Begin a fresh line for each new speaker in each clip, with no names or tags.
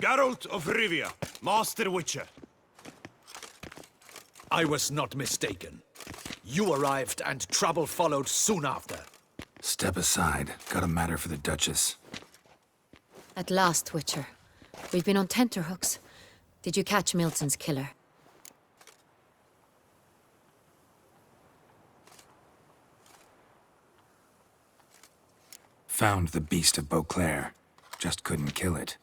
Geralt of Rivia, Master Witcher.
I was not mistaken. You arrived and trouble followed soon after.
Step aside. Got a matter for the Duchess.
At last, Witcher. We've been on tenterhooks. Did you catch Milton's killer?
Found the beast of Beauclair. Just couldn't kill it.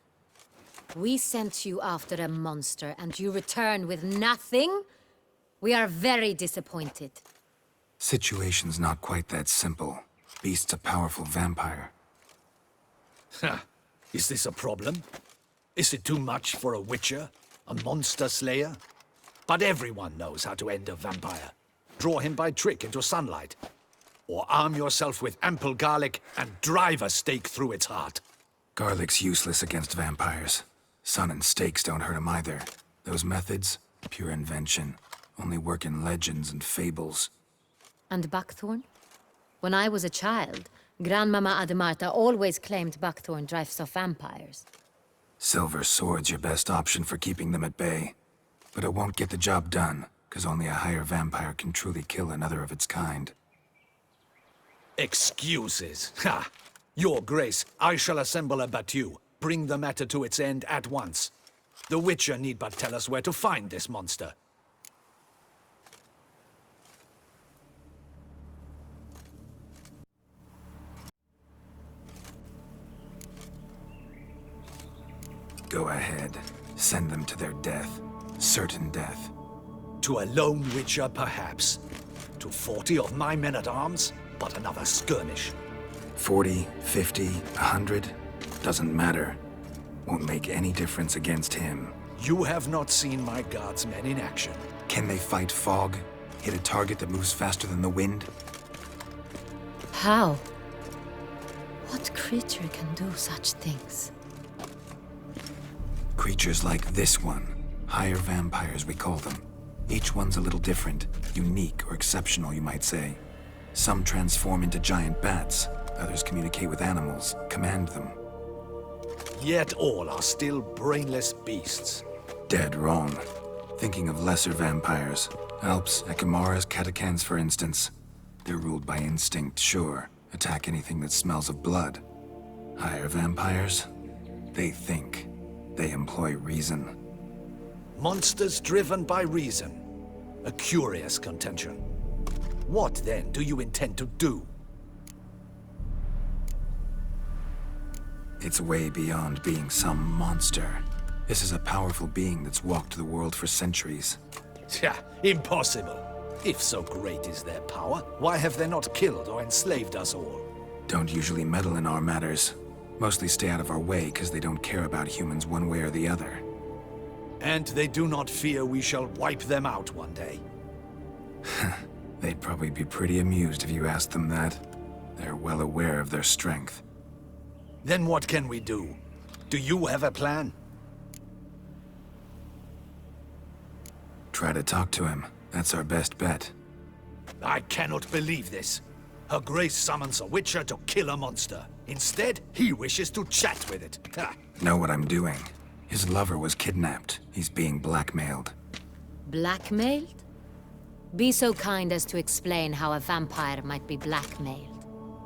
We sent you after a monster, and you return with nothing? We are very disappointed.
Situation's not quite that simple. Beast's a powerful vampire.
Is this a problem? Is it too much for a Witcher? A monster slayer? But everyone knows how to end a vampire. Draw him by trick into sunlight. Or arm yourself with ample garlic and drive a stake through its heart.
Garlic's useless against vampires. Sun and stakes don't hurt him either. Those methods, pure invention. Only work in legends and fables.
And buckthorn? When I was a child, Grandmama Ademarta always claimed buckthorn drives off vampires.
Silver sword's your best option for keeping them at bay. But it won't get the job done, because only a higher vampire can truly kill another of its kind.
Excuses. Ha! Your Grace, I shall assemble a battue. Bring the matter to its end at once. The Witcher need but tell us where to find this monster.
Go ahead. Send them to their death. Certain death.
To a lone Witcher, perhaps. To 40 of my men-at-arms, but another skirmish.
40, 50, 100, doesn't matter. Won't make any difference against him.
You have not seen my guardsmen in action.
Can they fight fog? Hit a target that moves faster than the wind?
How? What creature can do such things?
Creatures like this one. Higher vampires, we call them. Each one's a little different. Unique or exceptional, you might say. Some transform into giant bats. Others communicate with animals, command them.
Yet all are still brainless beasts.
Dead wrong. Thinking of lesser vampires. Alps, Ekamaras, Catacans, for instance. They're ruled by instinct, sure. Attack anything that smells of blood. Higher vampires? They think. They employ reason.
Monsters driven by reason. A curious contention. What, then, do you intend to do?
It's way beyond being some monster. This is a powerful being that's walked the world for centuries.
Yeah, impossible. If so great is their power, why have they not killed or enslaved us all?
Don't usually meddle in our matters. Mostly stay out of our way because they don't care about humans one way or the other.
And they do not fear we shall wipe them out one day.
They'd probably be pretty amused if you asked them that. They're well aware of their strength.
Then what can we do? Do you have a plan?
Try to talk to him. That's our best bet.
I cannot believe this. Her Grace summons a Witcher to kill a monster. Instead, he wishes to chat with it. Ha.
Know what I'm doing. His lover was kidnapped. He's being blackmailed.
Blackmailed? Be so kind as to explain how a vampire might be blackmailed.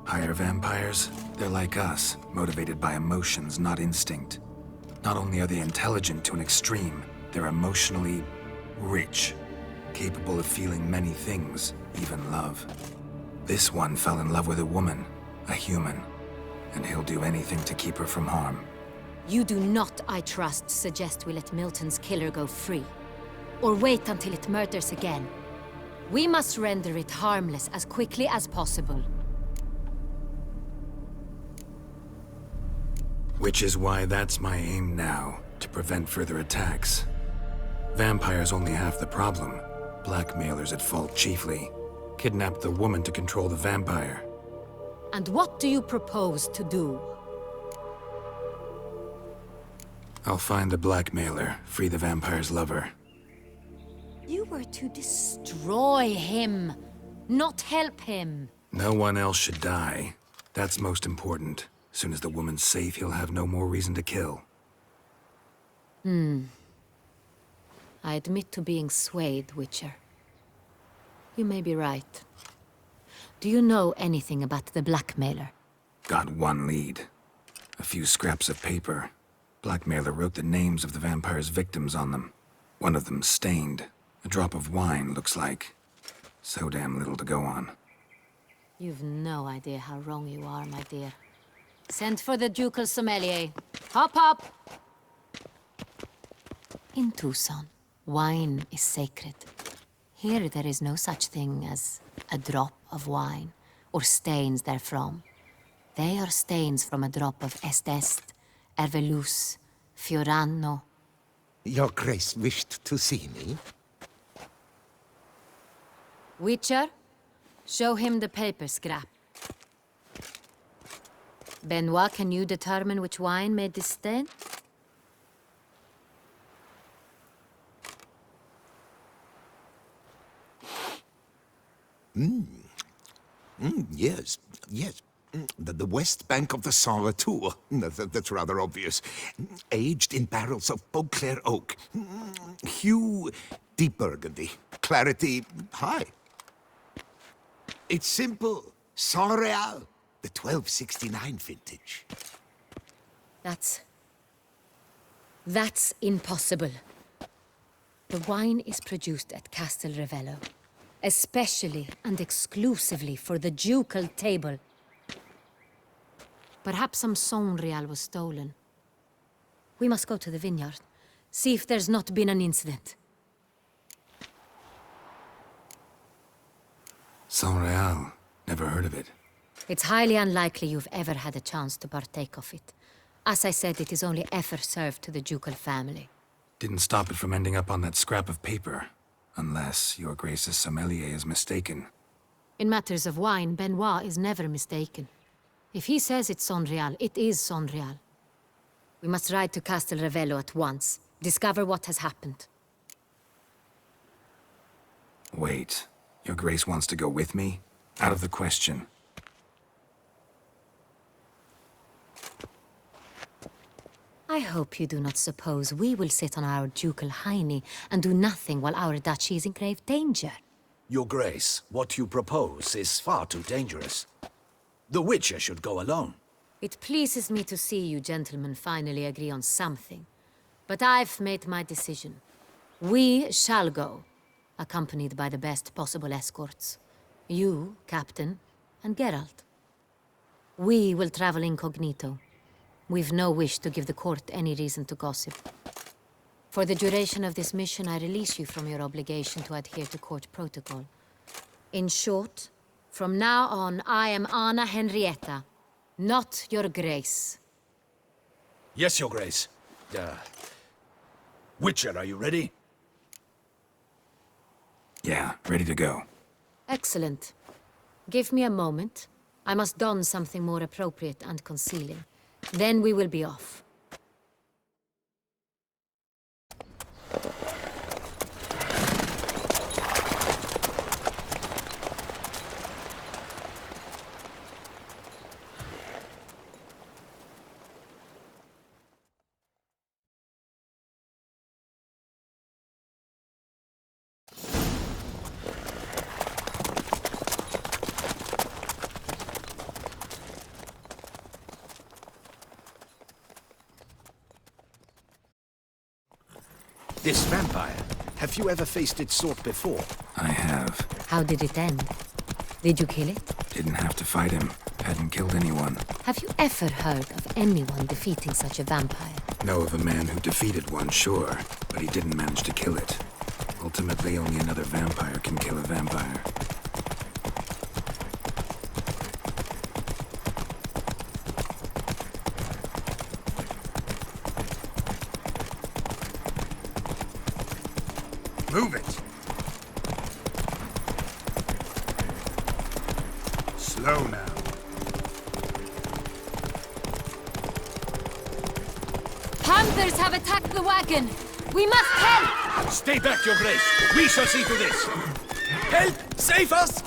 Higher vampires? They're like us, motivated by emotions, not instinct. Not only are they intelligent to an extreme, they're emotionally rich, capable of feeling many things, even love. This one fell in love with a woman, a human, and he'll do anything to keep her from harm.
You do not, I trust, suggest we let Milton's killer go free. Or wait until it murders again. We must render it harmless as quickly as possible.
Which is why that's my aim now, to prevent further attacks. Vampires only half the problem. Blackmailers at fault chiefly. Kidnapped the woman to control the vampire.
And what do you propose to do?
I'll find the blackmailer, free the vampire's lover.
You were to destroy him, not help him.
No one else should die. That's most important. Soon as the woman's safe, he'll have no more reason to kill.
I admit to being swayed, Witcher. You may be right. Do you know anything about the blackmailer?
Got one lead. A few scraps of paper. Blackmailer wrote the names of the vampire's victims on them. One of them stained. A drop of wine, looks like. So damn little to go on.
You've no idea how wrong you are, my dear. Send for the ducal sommelier. Hop, hop! In Tucson, wine is sacred. Here there is no such thing as a drop of wine, or stains therefrom. They are stains from a drop of Est, Ervelus, Fiorano.
Your Grace wished to see me?
Witcher, show him the paper scrap. Benoit, can you determine which wine made this stain?
Yes, yes. The west bank of the cellar, too. That's rather obvious. Aged in barrels of Beauclair oak. Hue, deep burgundy. Clarity, high. It's simple. Saint Real, the 1269 vintage.
That's impossible. The wine is produced at Castel Revello, especially and exclusively for the ducal table. Perhaps some Saint Real was stolen. We must go to the vineyard, see if there's not been an incident.
Saint Real. Never heard of it.
It's highly unlikely you've ever had a chance to partake of it. As I said, it is only ever served to the ducal family.
Didn't stop it from ending up on that scrap of paper. Unless your Grace's sommelier is mistaken.
In matters of wine, Benoit is never mistaken. If he says it's Saint Real, it is Saint Real. We must ride to Castel Revello at once. Discover what has happened.
Wait. Your Grace wants to go with me? Out of the question.
I hope you do not suppose we will sit on our ducal hiney and do nothing while our duchy is in grave danger.
Your Grace, what you propose is far too dangerous. The Witcher should go alone.
It pleases me to see you gentlemen finally agree on something. But I've made my decision. We shall go, accompanied by the best possible escorts. You, Captain, and Geralt. We will travel incognito. We've no wish to give the court any reason to gossip. For the duration of this mission, I release you from your obligation to adhere to court protocol. In short, from now on, I am Anna Henrietta, not your Grace.
Yes, Your Grace. Witcher, are you ready?
Yeah, ready to go.
Excellent. Give me a moment. I must don something more appropriate and concealing. Then we will be off.
This vampire, have you ever faced its sort before?
I have.
How did it end? Did you kill it?
Didn't have to fight him. Hadn't killed anyone.
Have you ever heard of anyone defeating such a vampire?
Know of a man who defeated one, sure, but he didn't manage to kill it. Ultimately, only another vampire can kill a vampire.
Move it! Slow now.
Hunters have attacked the wagon! We must help!
Stay back, Your Grace. We shall see to this. Help! Save us!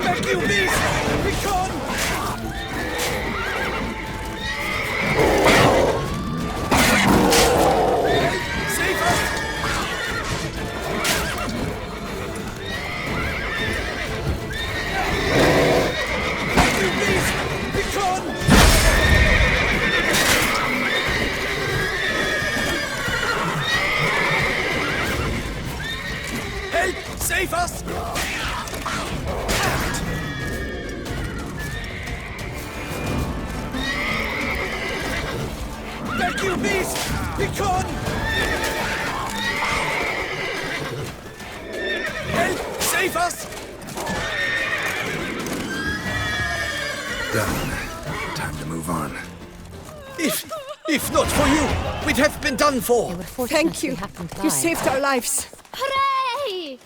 Back, you beast! Begone! Save us! Back, you beast! Begone! Help! Save us! Back, you beast! Begone! Help! Save us!
Done. Time to move on.
If not for you, we'd have been done for.
They were fortunate
Thank you.
we happened by.
You saved our lives.
Hooray!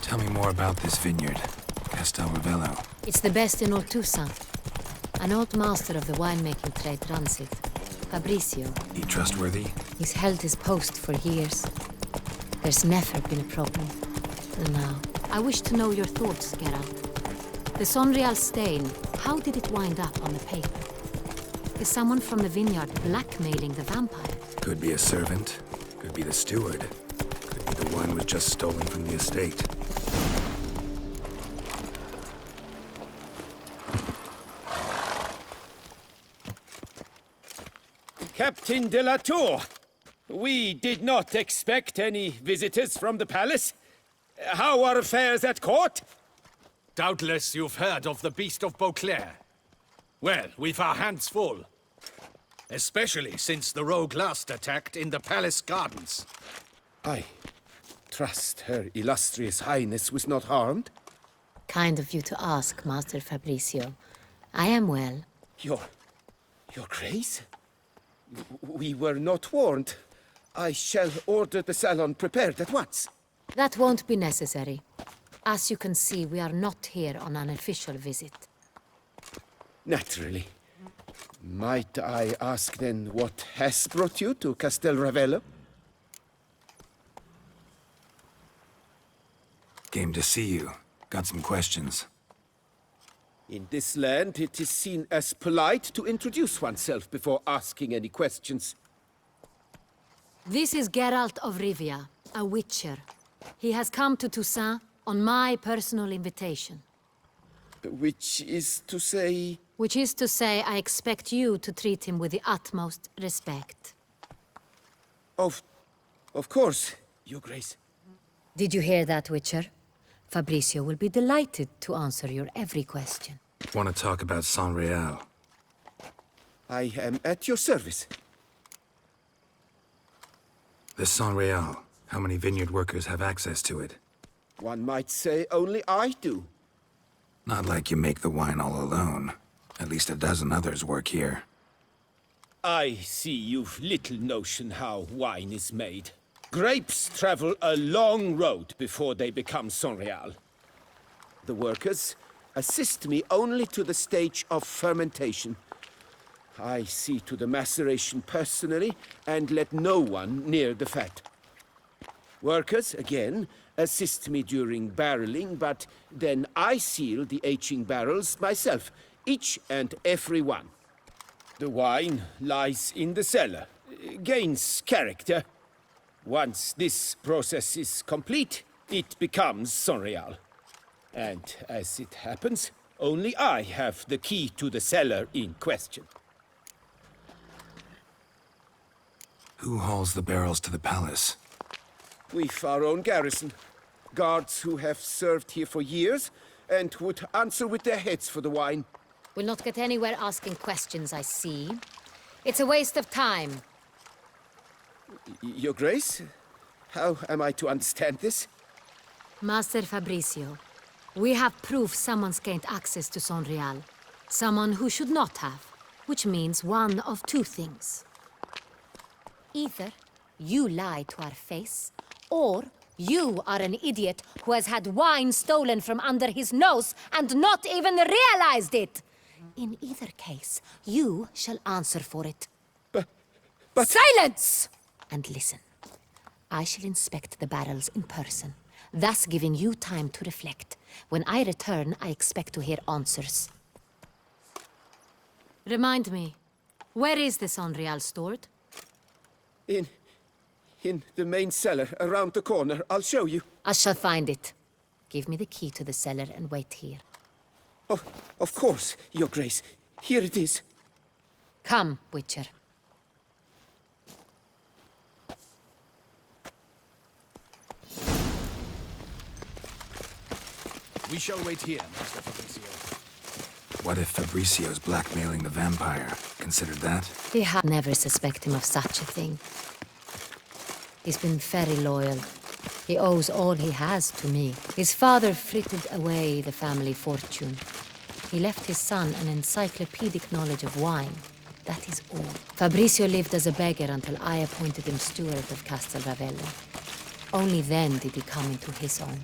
Tell me more about this vineyard, Castel Ravello.
It's the best in all Toussaint. An old master of the winemaking trade runs it. Fabricio.
He trustworthy?
He's held his post for years. There's never been a problem. Till now. I wish to know your thoughts, Geralt. The Sonreal stain, how did it wind up on the paper? Is someone from the vineyard blackmailing the vampire?
Could be a servant. Could be the steward. Could be the wine was just stolen from the estate.
Captain de la Tour, we did not expect any visitors from the palace. How are affairs at court?
Doubtless you've heard of the Beast of Beauclair. Well, we've our hands full. Especially since the rogue last attacked in the palace gardens.
I trust Her Illustrious Highness was not harmed.
Kind of you to ask, Master Fabricio. I am well.
Your Grace? We were not warned. I shall order the salon prepared at once.
That won't be necessary. As you can see, we are not here on an official visit.
Naturally. Might I ask then what has brought you to Castel Ravello?
Came to see you. Got some questions.
In this land, it is seen as polite to introduce oneself before asking any questions.
This is Geralt of Rivia, a witcher. He has come to Toussaint on my personal invitation.
Which is to say...
Which is to say, I expect you to treat him with the utmost respect.
Of course, Your Grace.
Did you hear that, Witcher? Fabricio will be delighted to answer your every question.
Want to talk about Sonreal?
I am at your service.
The Sonreal. How many vineyard workers have access to it?
One might say only I do.
Not like you make the wine all alone. At least a dozen others work here.
I see you've little notion how wine is made. Grapes travel a long road before they become Sonreal. The workers assist me only to the stage of fermentation. I see to the maceration personally and let no one near the fat. Workers, again, assist me during barreling, but then I seal the aging barrels myself, each and every one. The wine lies in the cellar, gains character. Once this process is complete, it becomes Sonreal. And as it happens, only I have the key to the cellar in question.
Who hauls the barrels to the palace?
We've our own garrison. Guards who have served here for years and would answer with their heads for the wine.
We'll not get anywhere asking questions, I see. It's a waste of time.
Your Grace? How am I to understand this?
Master Fabricio, we have proof someone's gained access to Sonreal. Someone who should not have, which means one of two things. Either you lie to our face, or you are an idiot who has had wine stolen from under his nose and not even realized it. In either case, you shall answer for it.
But...
Silence! And listen. I shall inspect the barrels in person, thus giving you time to reflect. When I return, I expect to hear answers. Remind me, where is the Sonreal stored?
In the main cellar, around the corner. I'll show you.
I shall find it. Give me the key to the cellar and wait here.
Oh, of course, Your Grace. Here it is.
Come, Witcher.
We shall wait here, Master Fabricio.
What if Fabricio's blackmailing the vampire? Considered that?
He had never suspect him of such a thing. He's been very loyal. He owes all he has to me. His father frittered away the family fortune. He left his son an encyclopedic knowledge of wine. That is all. Fabricio lived as a beggar until I appointed him steward of Castel Ravello. Only then did he come into his own.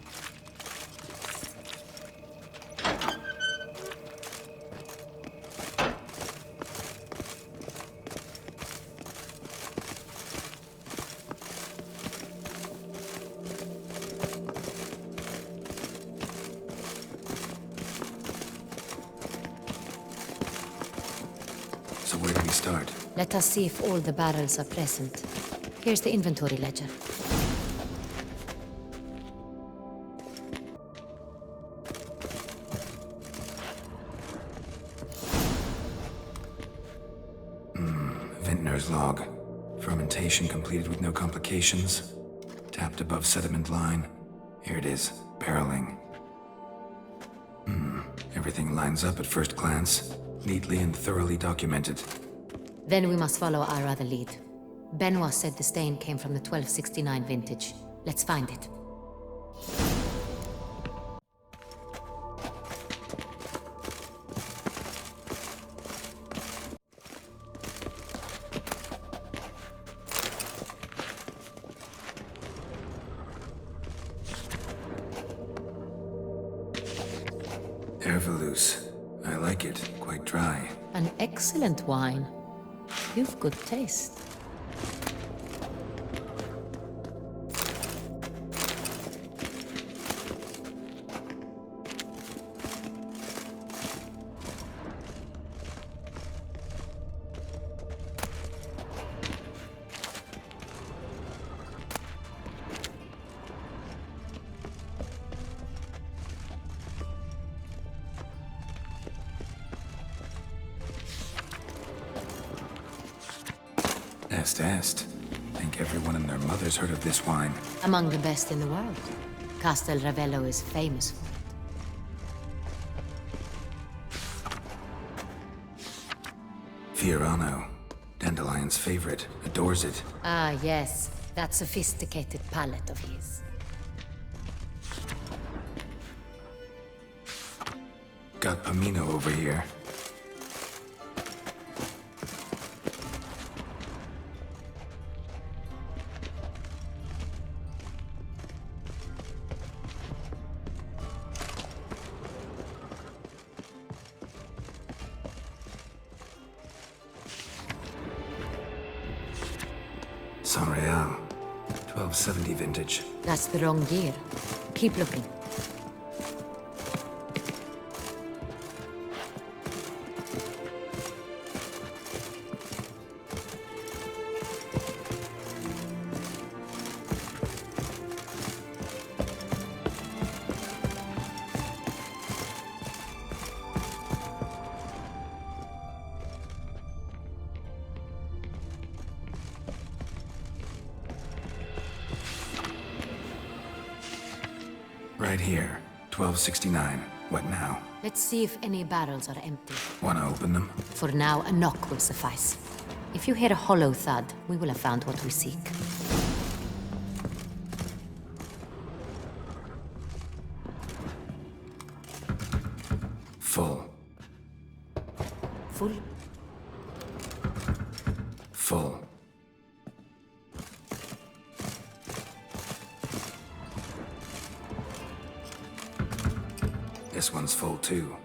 So where do we start?
Let us see if all the barrels are present. Here's the inventory ledger.
Vintner's log. Fermentation completed with no complications. Tapped above sediment line. Here it is. Barreling. Everything lines up at first glance. Neatly and thoroughly documented.
Then we must follow our other lead. Benoit said the stain came from the 1269 vintage. Let's find it.
Ervelous. I like it. Quite dry.
An excellent wine. You've good taste.
Est. Think everyone and their mother's heard of this wine.
Among the best in the world. Castel Ravello is famous for it.
Fiorano. Dandelion's favorite. Adores it.
Ah, yes. That sophisticated palate of his.
Got Pomino over here. Sonreal. 1270 vintage.
That's the wrong year. Keep looking.
Right here. 1269. What now?
Let's see if any barrels are empty.
Wanna open them?
For now, a knock will suffice. If you hear a hollow thud, we will have found what we seek.
Full.
Full.
Full. This one's full too.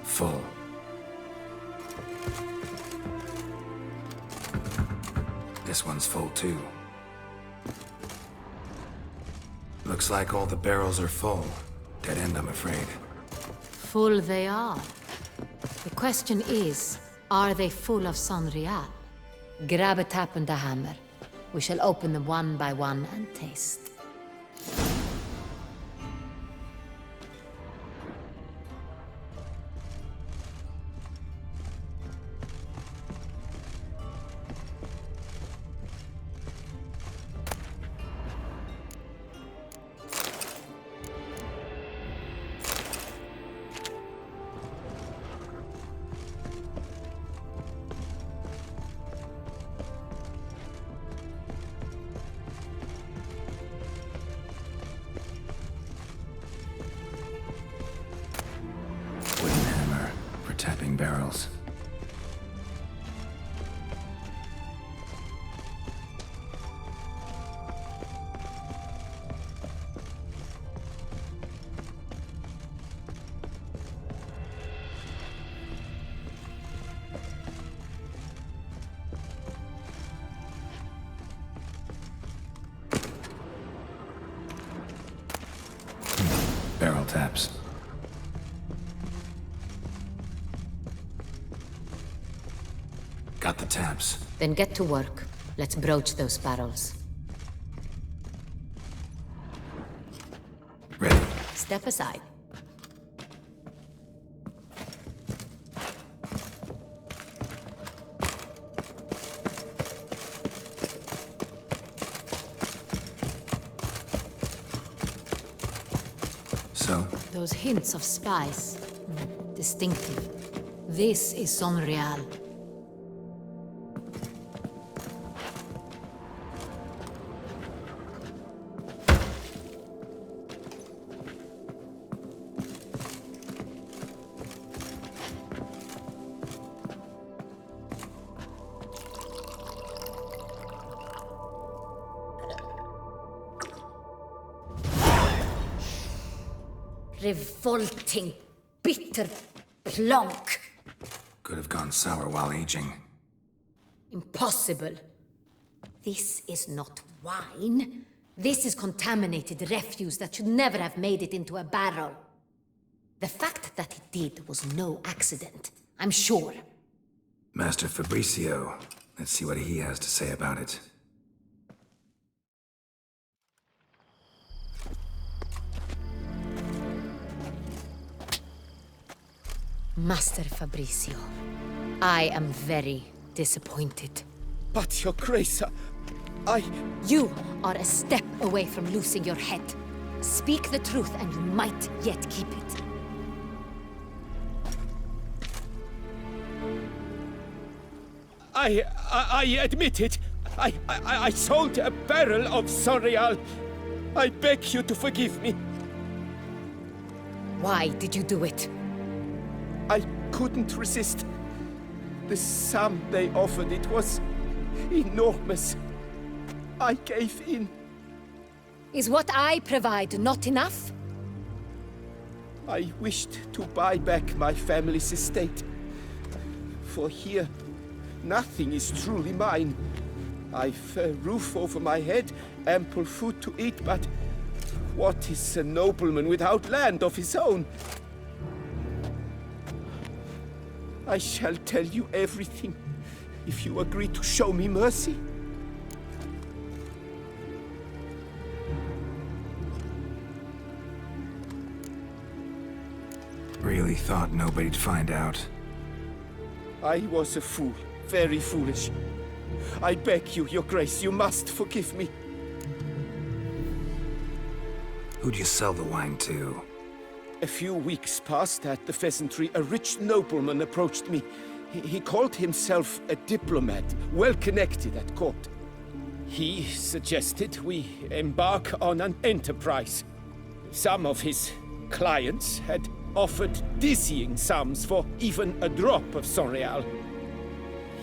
Full. This one's full too. Looks like all the barrels are full. Dead end, I'm afraid.
Full they are. The question is, are they full of Sonreal? Grab a tap and a hammer. We shall open them one by one and taste.
Wooden hammer for tapping barrels. Barrel taps. Got the taps.
Then get to work. Let's broach those barrels.
Ready.
Step aside.
So,
Those hints of spice. Distinctive. This is Sonreal. Revolting, bitter plonk.
could have gone sour while aging.
Impossible. This is not wine. This is contaminated refuse that should never have made it into a barrel. The fact that it did was no accident, I'm sure.
Master Fabricio, let's see what he has to say about it.
Master Fabricio, I am very disappointed.
But, Your Grace,
You are a step away from losing your head. Speak the truth and you might yet keep it.
I admit it. I sold a barrel of Sonreal. I beg you to forgive me.
Why did you do it?
I couldn't resist. The sum they offered, it was enormous. I gave in.
Is what I provide not enough?
I wished to buy back my family's estate. For here, nothing is truly mine. I've a roof over my head, ample food to eat, but what is a nobleman without land of his own? I shall tell you everything, if you agree to show me mercy.
Really thought nobody'd find out.
I was a fool, very foolish. I beg you, Your Grace, you must forgive me.
Who'd you sell the wine to?
A few weeks past at the pheasantry, a rich nobleman approached me. He called himself a diplomat, well connected at court. He suggested we embark on an enterprise. Some of his clients had offered dizzying sums for even a drop of Sonreal.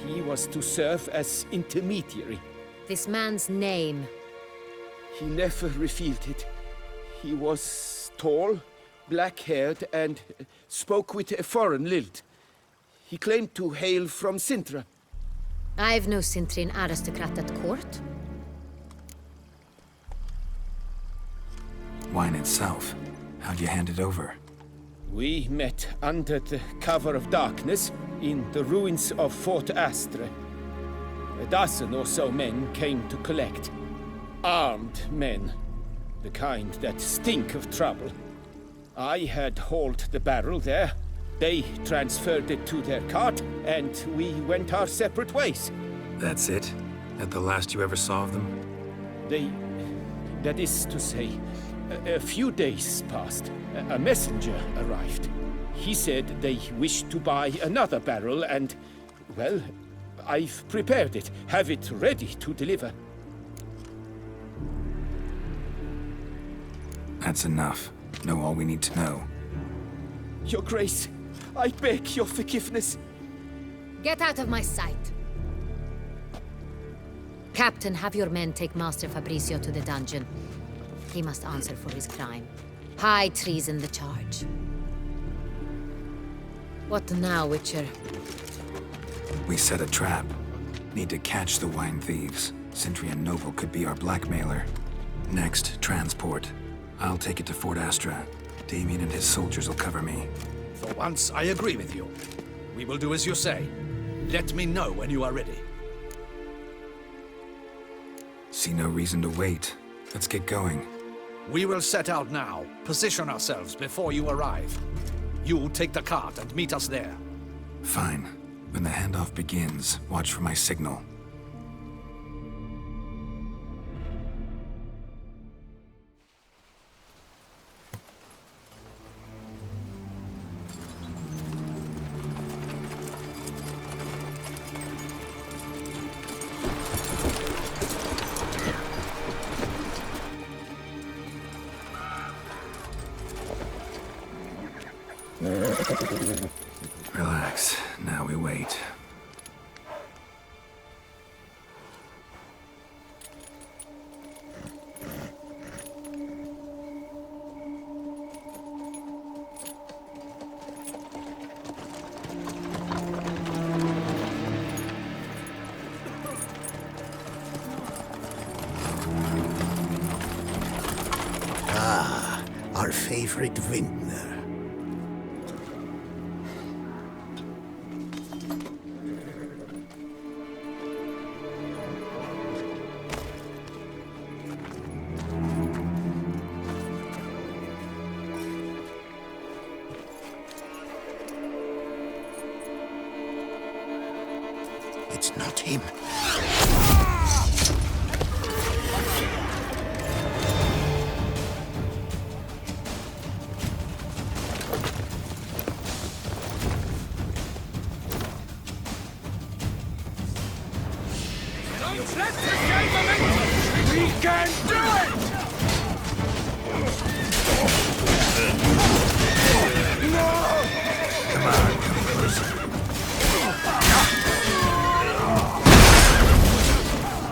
He was to serve as intermediary.
This man's name.
He never revealed it. He was tall, black-haired, and spoke with a foreign lilt. He claimed to hail from Sintra.
I've no Sintrin aristocrat at court.
Wine itself. How'd you hand it over?
We met under the cover of darkness in the ruins of Fort Astre. A dozen or so men came to collect. Armed men. The kind that stink of trouble. I had hauled the barrel there. They transferred it to their cart, and we went our separate ways.
That's it? That the last you ever saw of them?
That is to say, a few days passed. A messenger arrived. He said they wished to buy another barrel and, well, I've prepared it. Have it ready to deliver.
That's enough. Know all we need to know.
Your Grace, I beg your forgiveness.
Get out of my sight. Captain, have your men take Master Fabrizio to the dungeon. He must answer for his crime. High treason the charge. What now, Witcher?
We set a trap. Need to catch the wine thieves. Sintrian Noble could be our blackmailer. Next, transport. I'll take it to Fort Astra. Damien and his soldiers will cover me.
For once, I agree with you. We will do as you say. Let me know when you are ready.
See no reason to wait. Let's get going.
We will set out now. Position ourselves before you arrive. You take the cart and meet us there.
Fine. When the handoff begins, watch for my signal. Relax. Now we wait.
Our favorite vintner. It's not him.
We can do it!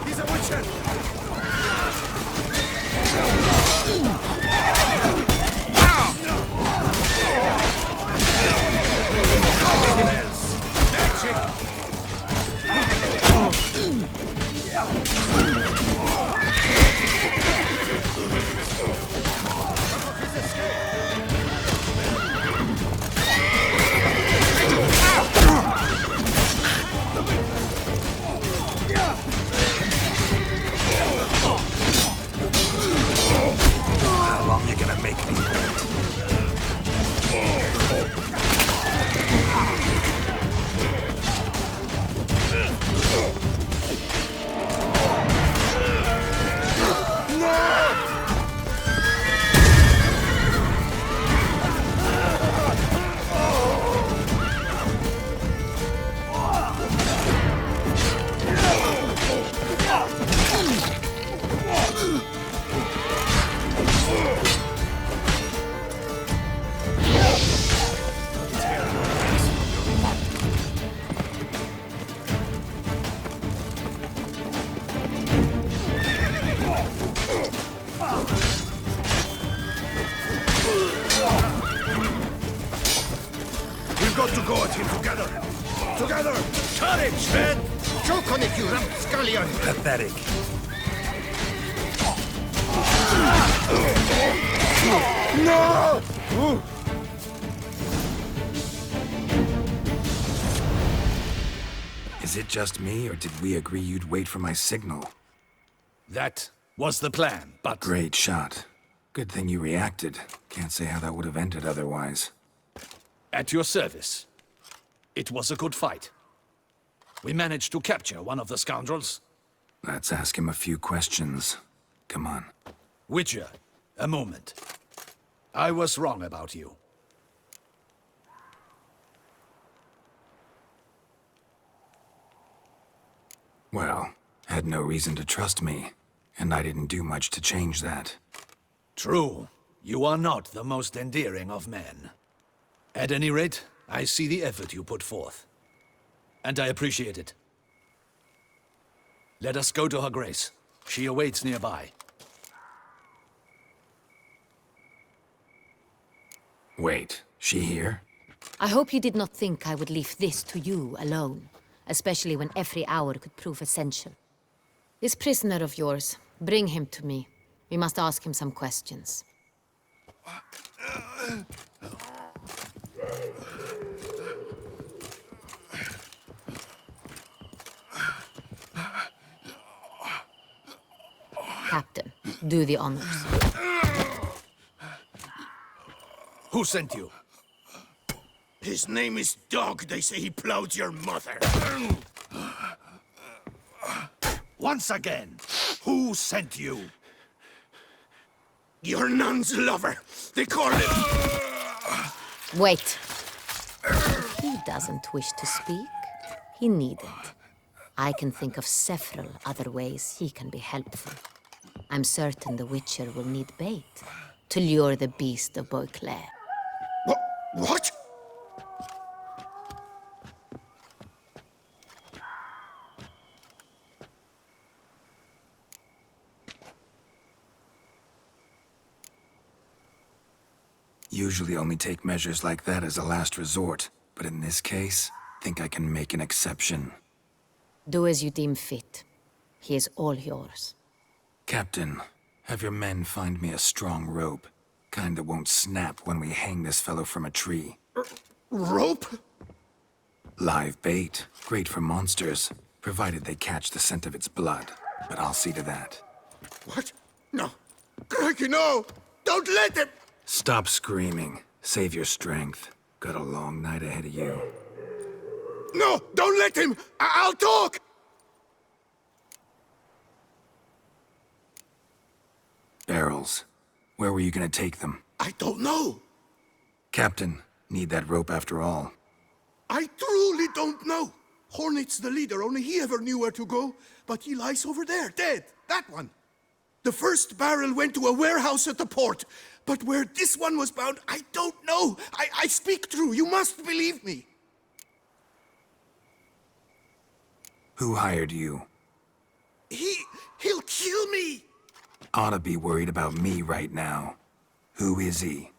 He's a witcher!
Together! Together! Courage, men!
Choke on it, you rapscallion!
Pathetic.
No!
Is it just me, or did we agree you'd wait for my signal?
That was the plan, but...
Great shot. Good thing you reacted. Can't say how that would have ended otherwise.
At your service. It was a good fight. We managed to capture one of the scoundrels.
Let's ask him a few questions. Come on.
Witcher, a moment. I was wrong about you.
Well, had no reason to trust me, and I didn't do much to change that.
True, you are not the most endearing of men. At any rate, I see the effort you put forth. And I appreciate it. Let us go to her grace. She awaits nearby.
Wait, she here?
I hope you did not think I would leave this to you alone, especially when every hour could prove essential. This prisoner of yours, bring him to me. We must ask him some questions. Captain, do the honors.
Who sent you?
His name is Dog. They say he plowed your mother.
Once again, who sent you?
Your nun's lover. They call him...
Wait. If he doesn't wish to speak, he needn't. I can think of several other ways he can be helpful. I'm certain the Witcher will need bait to lure the beast of Beauclair.
What?
Usually only take measures like that as a last resort, but in this case, think I can make an exception.
Do as you deem fit. He is all yours.
Captain, have your men find me a strong rope. Kind that won't snap when we hang this fellow from a tree.
Rope?
Live bait. Great for monsters, provided they catch the scent of its blood. But I'll see to that.
What? No. Crikey, no! Don't let him!
Stop screaming. Save your strength. Got a long night ahead of you.
No! Don't let him! I'll talk!
Barrels. Where were you gonna take them?
I don't know.
Captain, need that rope after all.
I truly don't know. Hornet's the leader, only he ever knew where to go. But he lies over there, dead. That one. The first barrel went to a warehouse at the port. But where this one was bound, I don't know. I speak true. You must believe me.
Who hired you?
He'll kill me.
Ought to be worried about me right now. Who is he?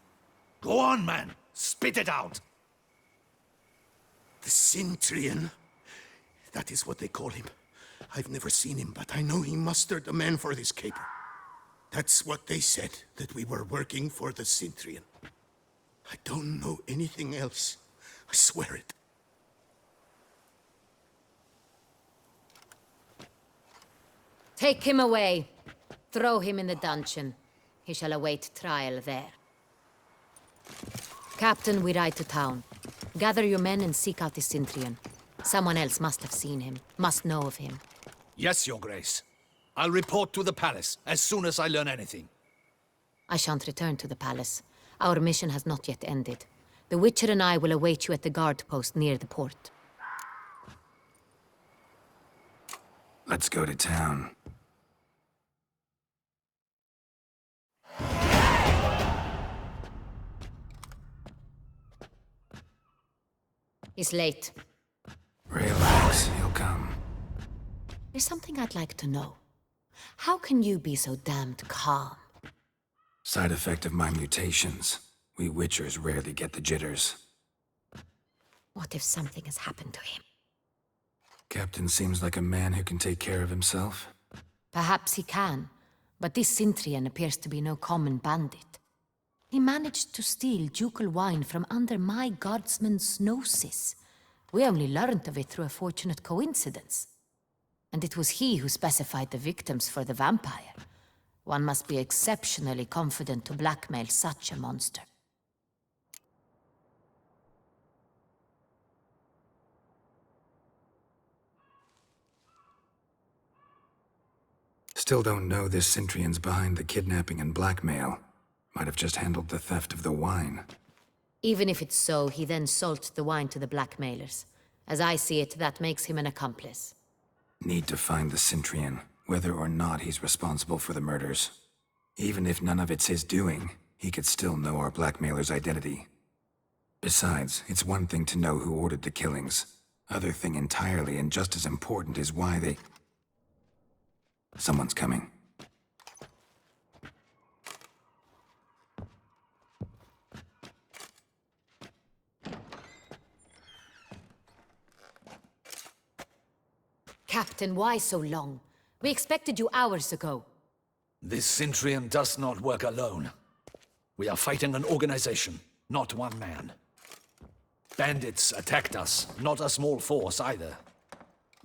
Go on, man. Spit it out.
The Cintrian. That is what they call him. I've never seen him, but I know he mustered the men for this caper. That's what they said, that we were working for the Cintrian. I don't know anything else. I swear it.
Take him away. Throw him in the dungeon. He shall await trial there. Captain, we ride to town. Gather your men and seek out the Cintrian. Someone else must have seen him, must know of him.
Yes, Your Grace. I'll report to the palace as soon as I learn anything.
I shan't return to the palace. Our mission has not yet ended. The Witcher and I will await you at the guard post near the port.
Let's go to town.
He's late.
Relax, he'll come.
There's something I'd like to know. How can you be so damned calm?
Side effect of my mutations. We Witchers rarely get the jitters.
What if something has happened to him?
Captain seems like a man who can take care of himself.
Perhaps he can, but this Sintrian appears to be no common bandit. He managed to steal ducal wine from under my guardsman's noses. We only learned of it through a fortunate coincidence. And it was he who specified the victims for the vampire. One must be exceptionally confident to blackmail such a monster.
Still don't know this Sintrian's behind the kidnapping and blackmail. Might have just handled the theft of the wine.
Even if it's so, he then sold the wine to the blackmailers. As I see it, that makes him an accomplice.
Need to find the Sintrian, whether or not he's responsible for the murders. Even if none of it's his doing, he could still know our blackmailer's identity. Besides, it's one thing to know who ordered the killings. Other thing entirely, and just as important, is why they... Someone's coming.
Captain, why so long? We expected you hours ago.
This Sintrian does not work alone. We are fighting an organization, not one man. Bandits attacked us, not a small force either.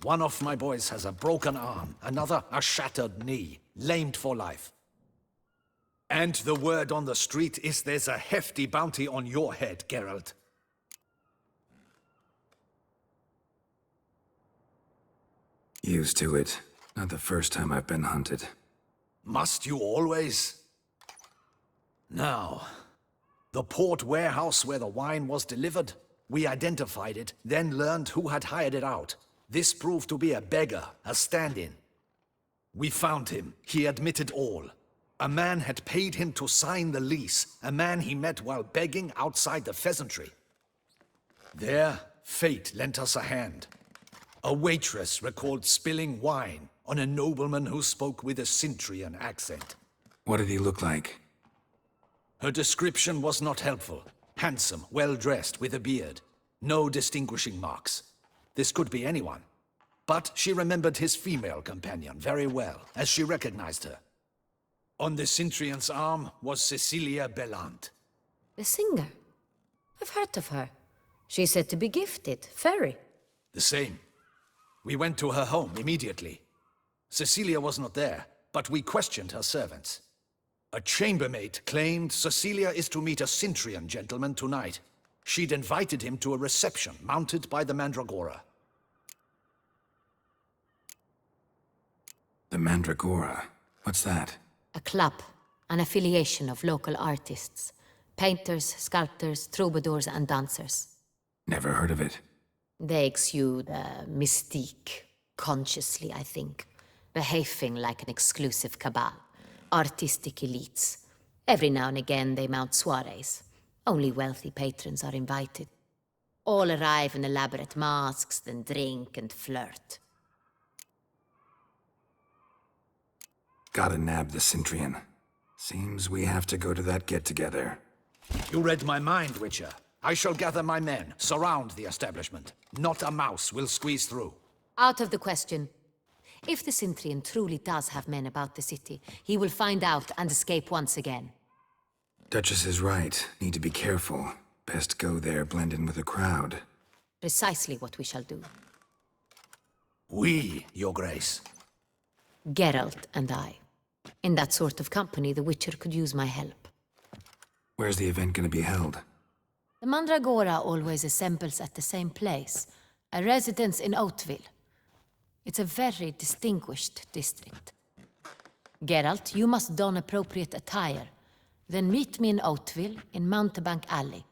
One of my boys has a broken arm, another a shattered knee, lamed for life. And the word on the street is there's a hefty bounty on your head, Geralt.
Used to it. Not the first time I've been hunted.
Must you always? Now, the port warehouse where the wine was delivered, we identified it, then learned who had hired it out. This proved to be a beggar, a stand-in. We found him. He admitted all. A man had paid him to sign the lease, a man he met while begging outside the pheasantry. There, fate lent us a hand. A waitress recalled spilling wine on a nobleman who spoke with a Sintrian accent.
What did he look like?
Her description was not helpful. Handsome, well-dressed, with a beard. No distinguishing marks. This could be anyone. But she remembered his female companion very well, as she recognized her. On the Sintrian's arm was Cecilia Bellant.
The singer? I've heard of her. She's said to be gifted, fairy.
The same. We went to her home immediately. Cecilia was not there, but we questioned her servants. A chambermaid claimed Cecilia is to meet a Sintrian gentleman tonight. She'd invited him to a reception mounted by the Mandragora.
The Mandragora? What's that?
A club, an affiliation of local artists. Painters, sculptors, troubadours and dancers.
Never heard of it.
They exude mystique, consciously, I think. Behaving like an exclusive cabal. Artistic elites. Every now and again they mount soirees. Only wealthy patrons are invited. All arrive in elaborate masks, then drink and flirt.
Gotta nab the Sintrian. Seems we have to go to that get-together.
You read my mind, Witcher. I shall gather my men, surround the establishment. Not a mouse will squeeze through.
Out of the question. If the Sintrian truly does have men about the city, he will find out and escape once again.
Duchess is right. Need to be careful. Best go there, blend in with the crowd.
Precisely what we shall do.
We, Your Grace.
Geralt and I. In that sort of company, the Witcher could use my help.
Where's the event gonna be held?
The Mandragora always assembles at the same place, a residence in Oatville. It's a very distinguished district. Geralt, you must don appropriate attire. Then meet me in Oatville, in Mountebank Alley.